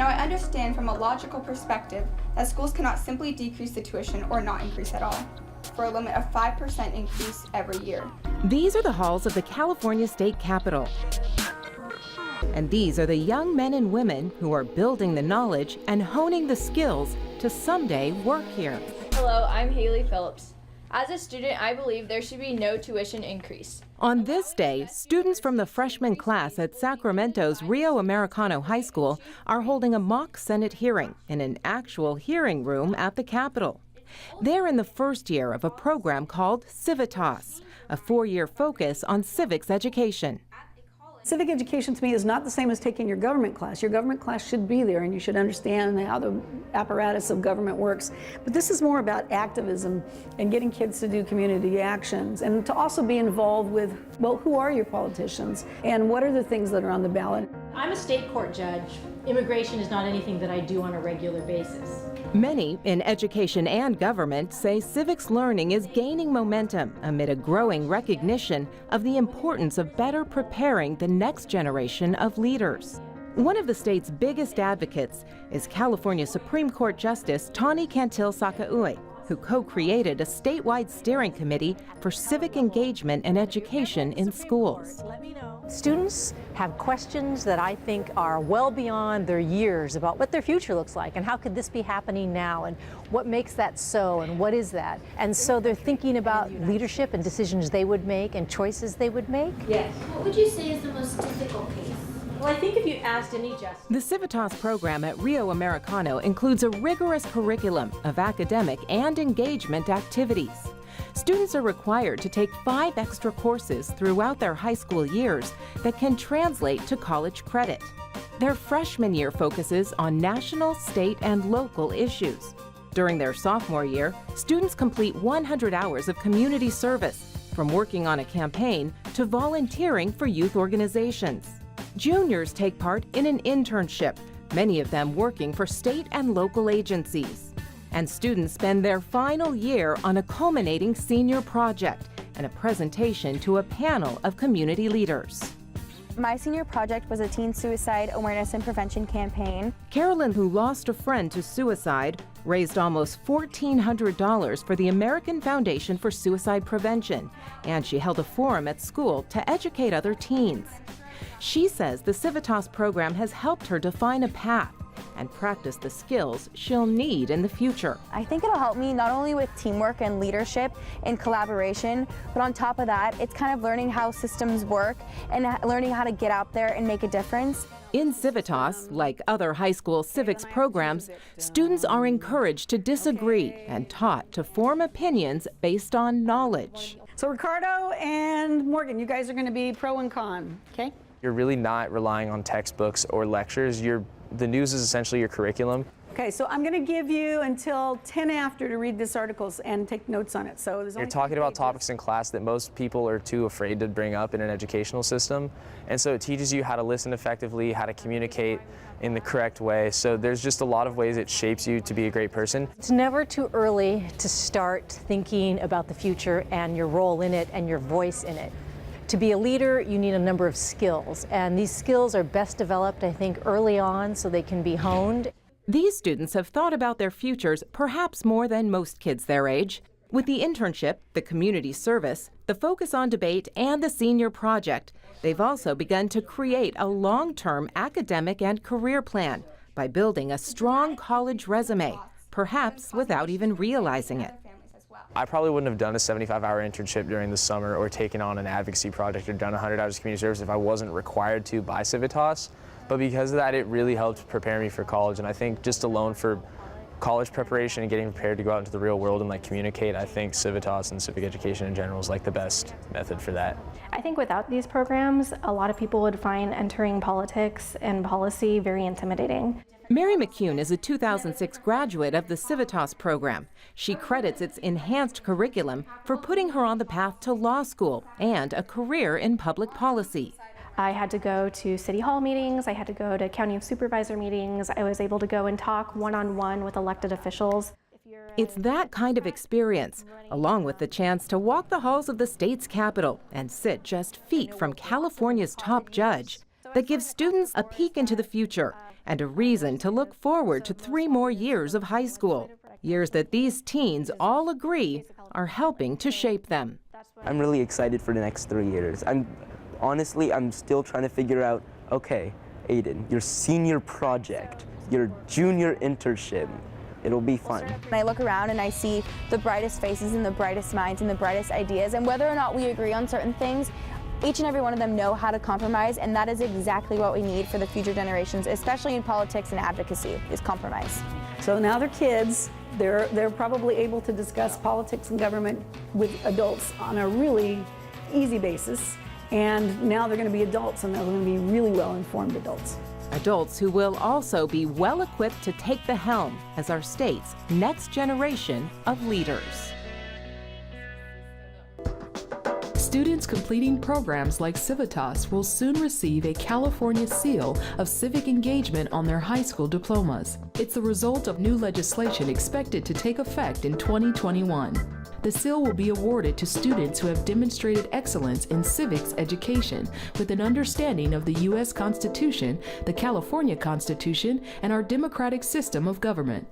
Now, I understand from a logical perspective that schools cannot simply decrease the tuition or not increase at all, for a limit of 5% increase every year. These are the halls of the California State Capitol. And these are the young men and women who are building the knowledge and honing the skills to someday work here. Hello, I'm Haley Phillips. As a student, I believe there should be no tuition increase. On this day, students from the freshman class at Sacramento's Rio Americano High School are holding a mock Senate hearing in an actual hearing room at the Capitol. They're in the first year of a program called Civitas, a 4-year focus on civics education. Civic education to me is not the same as taking your government class. Your government class should be there and you should understand how the apparatus of government works. But this is more about activism and getting kids to do community actions and to also be involved with, well, who are your politicians and what are the things that are on the ballot? I'm a state court judge. Immigration is not anything that I do on a regular basis. Many in education and government say civics learning is gaining momentum amid a growing recognition of the importance of better preparing the next generation of leaders. One of the state's biggest advocates is California Supreme Court Justice Tani Cantil-Sakaue, who co-created a statewide steering committee for civic engagement and education in schools. Students have questions that I think are well beyond their years about what their future looks like and how could this be happening now and what makes that so and what is that. And so they're thinking about leadership and decisions they would make and choices they would make. Yes. What would you say is the most difficult case? Well, I think if you asked any justice. The Civitas program at Rio Americano includes a rigorous curriculum of academic and engagement activities. Students are required to take 5 extra courses throughout their high school years that can translate to college credit. Their freshman year focuses on national, state, and local issues. During their sophomore year, students complete 100 hours of community service, from working on a campaign to volunteering for youth organizations. Juniors take part in an internship, many of them working for state and local agencies. And students spend their final year on a culminating senior project and a presentation to a panel of community leaders. My senior project was a teen suicide awareness and prevention campaign. Carolyn, who lost a friend to suicide, raised almost $1,400 for the American Foundation for Suicide Prevention, and she held a forum at school to educate other teens. She says the Civitas program has helped her define a path and practice the skills she'll need in the future. I think it'll help me not only with teamwork and leadership and collaboration, but on top of that, it's kind of learning how systems work and learning how to get out there and make a difference. In Civitas, like other high school civics programs, students are encouraged to disagree and taught to form opinions based on knowledge. So Ricardo and Morgan, you guys are going to be pro and con, okay? You're really not relying on textbooks or lectures. The news is essentially your curriculum. Okay, so I'm going to give you until 10 after to read this article and take notes on it. So there's You're talking about topics in class that most people are too afraid to bring up in an educational system. And so it teaches you how to listen effectively, how to communicate in the correct way. So there's just a lot of ways it shapes you to be a great person. It's never too early to start thinking about the future and your role in it and your voice in it. To be a leader, you need a number of skills, and these skills are best developed, I think, early on so they can be honed. These students have thought about their futures perhaps more than most kids their age. With the internship, the community service, the focus on debate, and the senior project, they've also begun to create a long-term academic and career plan by building a strong college resume, perhaps without even realizing it. I probably wouldn't have done a 75-hour internship during the summer or taken on an advocacy project or done 100 hours of community service if I wasn't required to by Civitas. But because of that, it really helped prepare me for college. And I think just alone for college preparation and getting prepared to go out into the real world and communicate, I think Civitas and civic education in general is the best method for that. I think without these programs, a lot of people would find entering politics and policy very intimidating. Mary McCune is a 2006 graduate of the Civitas program. She credits its enhanced curriculum for putting her on the path to law school and a career in public policy. I had to go to city hall meetings, I had to go to county supervisor meetings, I was able to go and talk one-on-one with elected officials. It's that kind of experience, along with the chance to walk the halls of the state's capital and sit just feet from California's top judge, that gives students a peek into the future and a reason to look forward to 3 more years of high school. Years that these teens all agree are helping to shape them. I'm really excited for the next 3 years. Honestly, I'm still trying to figure out, okay, Aiden, your senior project, your junior internship, it'll be fun. And I look around and I see the brightest faces and the brightest minds and the brightest ideas, and whether or not we agree on certain things, each and every one of them know how to compromise, and that is exactly what we need for the future generations, especially in politics and advocacy, is compromise. So now they're kids. They're probably able to discuss politics and government with adults on a really easy basis. And now they're going to be adults, and they're going to be really well-informed adults. Adults who will also be well-equipped to take the helm as our state's next generation of leaders. Students completing programs like Civitas will soon receive a California seal of civic engagement on their high school diplomas. It's the result of new legislation expected to take effect in 2021. The seal will be awarded to students who have demonstrated excellence in civics education with an understanding of the U.S. Constitution, the California Constitution, and our democratic system of government.